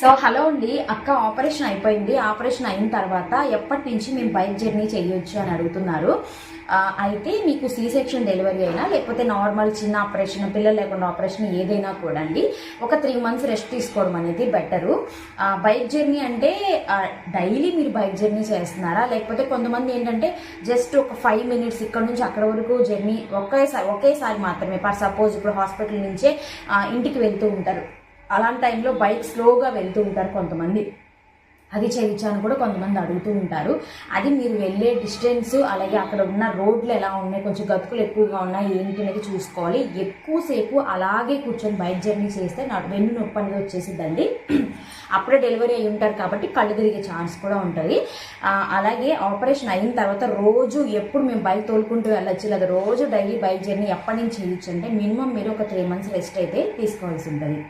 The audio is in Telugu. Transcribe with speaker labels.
Speaker 1: సో హలో అండి, అక్క ఆపరేషన్ అయిపోయింది. ఆపరేషన్ అయిన తర్వాత ఎప్పటి నుంచి మేము బైక్ జర్నీ చేయొచ్చు అని అడుగుతున్నారు. అయితే మీకు సి సెక్షన్ డెలివరీ అయినా లేకపోతే నార్మల్ చిన్న ఆపరేషన్, పిల్లలు లేకుండా ఆపరేషన్ ఏదైనా కూడా అండి ఒక 3 months రెస్ట్ తీసుకోవడం అనేది బెటరు. బైక్ జర్నీ అంటే డైలీ మీరు బైక్ జర్నీ చేస్తున్నారా, లేకపోతే కొంతమంది ఏంటంటే జస్ట్ ఒక 5 minutes ఇక్కడ నుంచి అక్కడ వరకు జర్నీ ఒకేసారి మాత్రమే. ఫర్ సపోజ్ ఇప్పుడు హాస్పిటల్ నుంచే ఇంటికి వెళ్తూ ఉంటారు, అలాంటి టైంలో బైక్ స్లోగా వెళ్తూ ఉంటారు కొంతమంది. అది చేయించాను కూడా కొంతమంది అడుగుతూ ఉంటారు. అది మీరు వెళ్ళే డిస్టెన్స్, అలాగే అక్కడ ఉన్న రోడ్లు ఎలా ఉన్నాయి, కొంచెం గతుకులు ఎక్కువగా ఉన్నాయి ఏంటి అనేది చూసుకోవాలి. ఎక్కువసేపు అలాగే కూర్చొని బైక్ జర్నీ చేస్తే వెన్ను నొప్పి అనేది వచ్చేసిద్దండి. అప్పుడే డెలివరీ అయి ఉంటారు కాబట్టి కళ్ళు తిరిగే ఛాన్స్ కూడా ఉంటుంది. అలాగే ఆపరేషన్ అయిన తర్వాత రోజు ఎప్పుడు మేము బైక్ తోలుకుంటూ వెళ్ళొచ్చు, లేదా రోజు డైలీ బైక్ జర్నీ ఎప్పటి నుంచి చేయొచ్చు అంటే మినిమం మీరు ఒక 3 months రెస్ట్ అయితే తీసుకోవాల్సి ఉంటుంది.